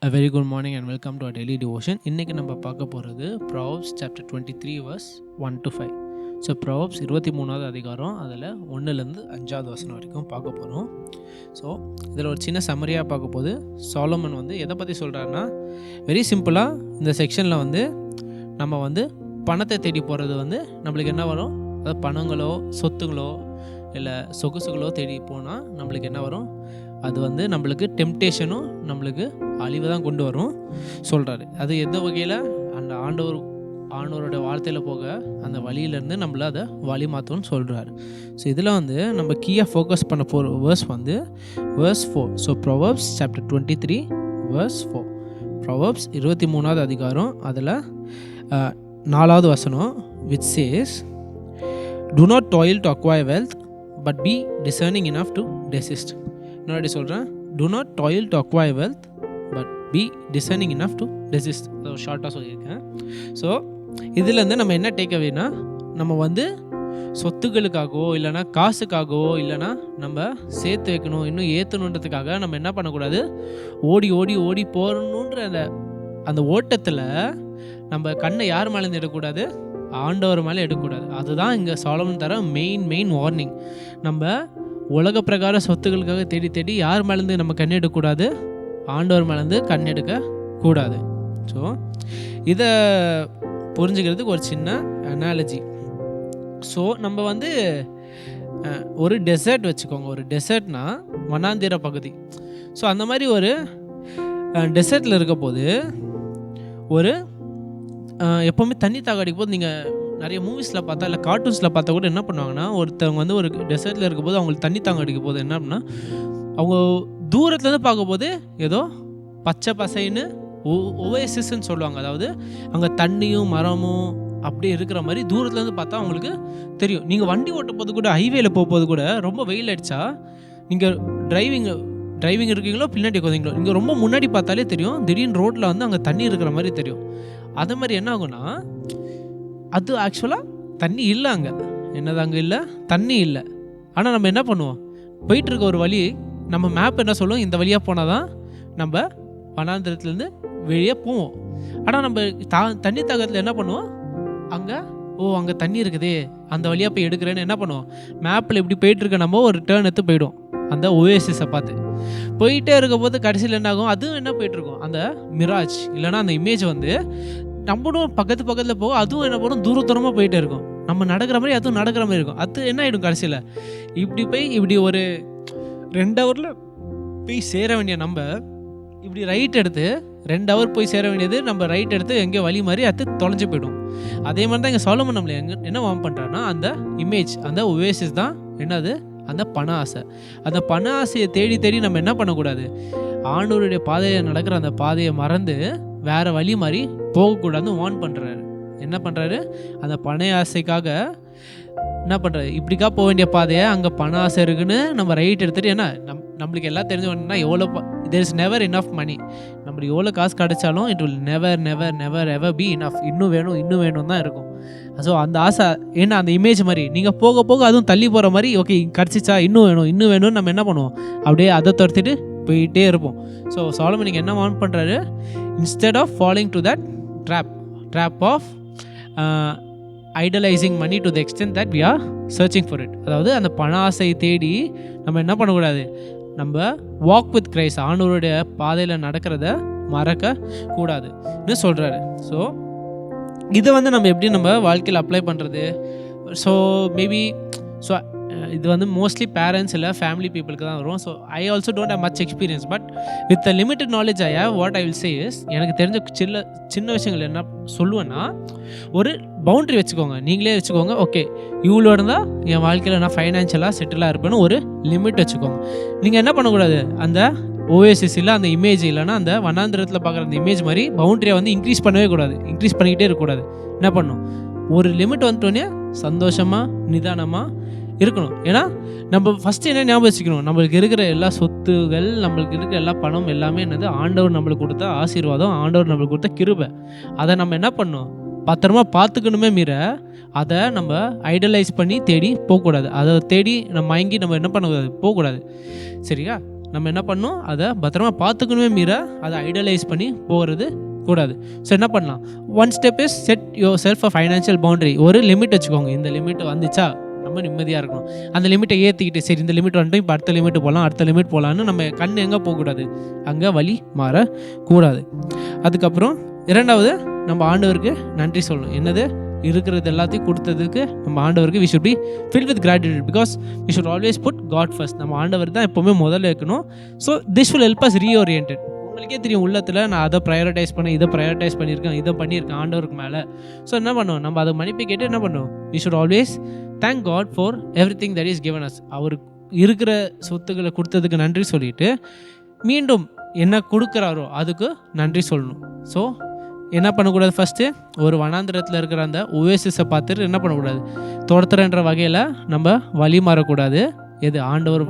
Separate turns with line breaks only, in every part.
A very good morning and welcome to our daily devotion. இன்றைக்கி நம்ம பார்க்க போகிறது Proverbs chapter 23 verse 1 to 5. So Proverbs 23வது அதிகாரம் அதில் 1லேருந்து 5வது வசனம் வரைக்கும் பார்க்க போகிறோம். ஸோ இதில் ஒரு சின்ன சம்மரியாக பார்க்க போது சாலமன் எதை பற்றி சொல்கிறாருன்னா, வெரி சிம்பிளாக இந்த செக்ஷனில் நம்ம பணத்தை தேடி போகிறது நம்மளுக்கு என்ன வரும், அதாவது பணங்களோ சொத்துங்களோ இல்லை சொகுசுகளோ தேடி போனால் நம்மளுக்கு என்ன வரும், அது நம்மளுக்கு டெம்டேஷனும் நம்மளுக்கு அழிவை தான் கொண்டு வரும் சொல்கிறாரு. அது எந்த வகையில் அந்த ஆண்டவரோட வார்த்தையில் போக அந்த வழியிலேருந்து நம்மளை அதை வழி மாற்றணும்னு சொல்கிறாரு. ஸோ இதில் நம்ம கீயாக ஃபோக்கஸ் பண்ண போகிற verse verse 4. So Proverbs chapter 23 verse 4. Proverbs 23வது அதிகாரம் அதில் 4வது வசனம், which says, do not toil to acquire wealth but be discerning enough to desist. இன்னொரு சொல்கிறேன், do not toil to acquire wealth but be discerning enough to desist. அதை ஷார்ட்டாக சொல்லியிருக்கேன். ஸோ இதுலேருந்து நம்ம என்ன டேக் அவேனா, நம்ம சொத்துக்களுக்காகவோ இல்லைனா காசுக்காகவோ இல்லைனா நம்ம சேர்த்து வைக்கணும் இன்னும் ஏற்றணுன்றதுக்காக நம்ம என்ன பண்ணக்கூடாது, ஓடி ஓடி ஓடி போகணுன்ற அந்த ஓட்டத்தில் நம்ம கண்ணை யார் மேலேருந்து எடுக்கக்கூடாது, ஆண்டவர் மேலே எடுக்கக்கூடாது. அதுதான் இங்கே சாலமன் தர மெயின் வார்னிங். நம்ம உலக பிரகார சொத்துக்களுக்காக தேடி தேடி யார் மேலேருந்து நம்ம கண் எடுக்கக்கூடாது, ஆண்டவர் மேலேருந்து கண் எடுக்கக்கூடாது. ஸோ இதை புரிஞ்சுக்கிறதுக்கு ஒரு சின்ன அனாலஜி. ஸோ நம்ம ஒரு டெசர்ட் வச்சுக்கோங்க. ஒரு டெசர்ட்னா வனாந்திர பகுதி. ஸோ அந்த மாதிரி ஒரு டெசர்ட்டில் இருக்க போது ஒரு எப்போவுமே தண்ணி தாக அடிக்கும் போது நீங்கள் நிறைய மூவிஸில் பார்த்தா இல்லை கார்ட்டூன்ஸில் பார்த்தா கூட என்ன பண்ணுவாங்கன்னா, ஒருத்தவங்க ஒரு டெசர்ட்டில் இருக்கும் போது அவங்களுக்கு தண்ணி தாங்க அடிக்கும் போது என்ன அப்படின்னா, அவங்க தூரத்துலேருந்து பார்க்கும்போது ஏதோ பச்சை பசைன்னு ஒவேசிஸ்ன்னு சொல்லுவாங்க. அதாவது அங்கே தண்ணியும் மரமும் அப்படியே இருக்கிற மாதிரி தூரத்துலேருந்து பார்த்தா அவங்களுக்கு தெரியும். நீங்கள் வண்டி ஓட்டும் போது கூட, ஹைவேல போகும்போது கூட ரொம்ப வெயில் அடித்தா நீங்கள் டிரைவிங் இருக்கீங்களோ பின்னாடி உட்காந்தீங்களோ, நீங்கள் ரொம்ப முன்னாடி பார்த்தாலே தெரியும், திடீர்னு ரோட்டில் அங்கே தண்ணி இருக்கிற மாதிரி தெரியும். அது மாதிரி என்ன ஆகும்னா, அது ஆக்சுவலாக தண்ணி இல்லை, அங்கே என்னது அங்கே இல்லை, தண்ணி இல்லை. ஆனால் நம்ம என்ன பண்ணுவோம், போயிட்டு இருக்க ஒரு வழி, நம்ம மேப் என்ன சொல்லுவோம், இந்த வழியாக போனால் தான் நம்ம வனாந்திரத்துலேருந்து வெளியே போவோம். ஆனால் நம்ம தண்ணி தாகத்தில் என்ன பண்ணுவோம், அங்கே தண்ணி இருக்குதே அந்த வழியாக போய் எடுக்கிறேன்னு என்ன பண்ணுவோம், மேப்பில் இப்படி போயிட்டுருக்க நம்ம ஒரு டேர்ன் எடுத்து போயிடும் அந்த ஒவேசிஸை பார்த்து. போயிட்டே இருக்க போது கடைசியில் என்ன ஆகும், அதுவும் என்ன போயிட்டுருக்கும், அந்த மிராஜ் இல்லைனா அந்த இமேஜ் நம்மளும் பக்கத்தில் போக அதுவும் என்ன பண்ணும், தூரமாக போயிட்டே இருக்கும். நம்ம நடக்கிற மாதிரி அதுவும் நடக்கிற மாதிரி இருக்கும். அது என்ன ஆகிடும், கடைசியில் இப்படி ஒரு 2 ஹவரில் போய் சேர வேண்டிய நம்ம இப்படி ரைட் எடுத்து 2 ஹவர் போய் சேர வேண்டியது நம்ம ரைட் எடுத்து எங்கேயோ வழி மாதிரி அது தொலைஞ்சு போயிடும். அதே மாதிரி தான் இங்கே சாலமன் நம்மளை என்ன வார்ன் பண்ணுறான்னா, அந்த இமேஜ் அந்த ஒவேசிஸ் தான் என்னது, அந்த பண ஆசை. அந்த பண ஆசையை தேடி தேடி நம்ம என்ன பண்ணக்கூடாது, ஆண்டவருடைய பாதையை நடக்கிற அந்த பாதையை மறந்து வேறு வழி மாதிரி போகக்கூடாதுன்னு வார்ன் பண்ணுறாரு. என்ன பண்ணுறாரு, அந்த பண ஆசைக்காக என்ன பண்ணுறாரு, இப்படிக்கா போக வேண்டிய பாதையை அங்கே பண ஆசை இருக்குன்னு நம்ம ரைட் எடுத்துகிட்டு, ஏன்னா நம்மளுக்கு எல்லாம் தெரிஞ்சோன்னா எவ்வளோ there is never enough money. நம்மளுக்கு எவ்வளோ காசு கிடைச்சாலும் it will never ever be enough. இன்னும் வேணும் தான் இருக்கும். ஸோ அந்த ஆசை ஏன்னா அந்த இமேஜ் மாதிரி நீங்கள் போக போக அதுவும் தள்ளி போகிற மாதிரி, ஓகே கிடச்சிச்சா இன்னும் வேணும்னு நம்ம என்ன பண்ணுவோம், அப்படியே அதை துரத்திட்டு போயிட்டே இருப்போம். ஸோ சாலமன் நீங்கள் என்ன வார்ன் பண்ணுறாரு, instead of falling to that trap of idolizing money to the extent that we are searching for it. அதாவது அந்த பண ஆசையை தேடி நம்ம என்ன பண்ணக்கூடாது, நம்ம வாக் வித் கிரைஸ்ட் ஆண்டவருடைய பாதையில் நடக்கிறத மறக்கக்கூடாதுன்னு சொல்கிறாரு. ஸோ இதை நம்ம எப்படி நம்ம வாழ்க்கையில் அப்ளை பண்ணுறது, ஸோ மேபி ஸோ இது மோஸ்ட்லி பேரண்ட்ஸ் இல்லை ஃபேமிலி பீப்புளுக்கு தான் வரும். So I also don't have much experience, but with the limited knowledge I have, what I will say is, எனக்கு தெரிஞ்ச சின்ன விஷயங்கள் என்ன சொல்லுவேன்னா, ஒரு பவுண்ட்ரி வச்சுக்கோங்க, நீங்களே வச்சுக்கோங்க. ஓகே இவ்வளோ இருந்தால் என் வாழ்க்கையில் நான் ஃபைனான்ஷியலாக செட்டிலாக இருப்பேன்னு ஒரு லிமிட் வச்சுக்கோங்க. நீங்கள் என்ன பண்ணக்கூடாது, அந்த ஓஎஸ்எஸ் இல்லை அந்த இமேஜ் இல்லைனா அந்த வனாந்திரத்தில் பார்க்குற அந்த இமேஜ் மாதிரி பவுண்ட்ரியை இன்க்ரீஸ் பண்ணவே கூடாது, இன்க்ரீஸ் பண்ணிக்கிட்டே இருக்கக்கூடாது. என்ன பண்ணணும், ஒரு லிமிட் வந்துட்டோன்னே சந்தோஷமாக நிதானமாக இருக்கணும். ஏன்னா நம்ம ஃபஸ்ட்டு என்ன ஞாபகம் வச்சுக்கணும், நம்மளுக்கு இருக்கிற எல்லா சொத்துகள், நம்மளுக்கு இருக்கிற எல்லா பணம் எல்லாமே என்னது, ஆண்டவர் நம்மளுக்கு கொடுத்த ஆசீர்வாதம், ஆண்டவர் நம்மளுக்கு கொடுத்த கிருபை. அதை நம்ம என்ன பண்ணணும், பத்திரமா பார்த்துக்கணுமே மீற அதை நம்ம ஐடலைஸ் பண்ணி தேடி போகக்கூடாது. அதை தேடி நம்ம மயங்கி நம்ம என்ன பண்ணக்கூடாது, போகக்கூடாது. சரியா? நம்ம என்ன பண்ணணும், அதை பத்திரமா பார்த்துக்கணுமே மீற அதை ஐடலைஸ் பண்ணி போகிறது கூடாது. ஸோ என்ன பண்ணலாம், one step is set your self a financial boundary. ஒரு லிமிட் வச்சுக்கோங்க, இந்த லிமிட் வந்துச்சா நம்ம நிம்மதியாக இருக்கணும். அந்த லிமிட்டை ஏற்றிக்கிட்டு சரி இந்த லிமிட் வந்துட்டு இப்போ அடுத்த லிமிட் போகலாம், அடுத்த லிமிட் போகலான்னு நம்ம கண் எங்கே போகக்கூடாது, அங்கே வழி மாறக்கூடாது. அதுக்கப்புறம் இரண்டாவது, நம்ம ஆண்டவருக்கு நன்றி சொல்லணும். என்னது, இருக்கிறது எல்லாத்தையும் கொடுத்ததுக்கு நம்ம ஆண்டவருக்கு we should be fill with gratitude, because we should always put God first. நம்ம ஆண்டவர் தான் எப்போவுமே முதல்ல இருக்கணும். So this will help us reoriented. உங்களுக்கே தெரியும், உள்ளத்தில் நான் அதை ப்ரையாரிட்டைஸ் பண்ணேன், இதை ப்ரையாரிட்டைஸ் பண்ணியிருக்கேன், இதை பண்ணியிருக்கேன் ஆண்டவருக்கு மேலே. ஸோ என்ன பண்ணுவோம், நம்ம அதை மன்னிப்பு கேட்டு என்ன பண்ணுவோம், we should always thank God for everything that is given us. அவர் இருக்கிற சொத்துக்களை கொடுத்ததுக்கு நன்றி சொல்லிட்டு மீண்டும் என்ன கொடுக்குறாரோ அதுக்கு நன்றி சொல்லணும். ஸோ என்ன பண்ணக்கூடாது, ஃபஸ்ட்டு ஒரு வனாந்திரத்தில் இருக்கிற அந்த ஓவேசிஸை பார்த்துட்டு என்ன பண்ணக்கூடாது, துரத்துறன்ற வகையில் நம்ம வழி மாறக்கூடாது. எது ஆண்டவர்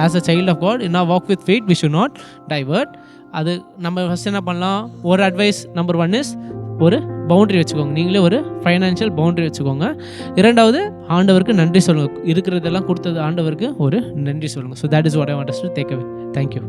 as a child of God in walk with faith we should not divert. அது நம்ம ஃபஸ்ட் என்ன பண்ணலாம், ஒரு அட்வைஸ் நம்பர் 1 இஸ் ஒரு பவுண்ட்ரி வச்சுக்கோங்க, நீங்களே ஒரு ஃபைனான்ஷியல் பவுண்ட்ரி வச்சுக்கோங்க. இரண்டாவது, ஆண்டவருக்கு நன்றி சொல்லுங்கள், இருக்கிறதெல்லாம் கொடுத்தது ஆண்டவருக்கு ஒரு நன்றி சொல்லுங்கள். So that is what I want us to take away. Thank you.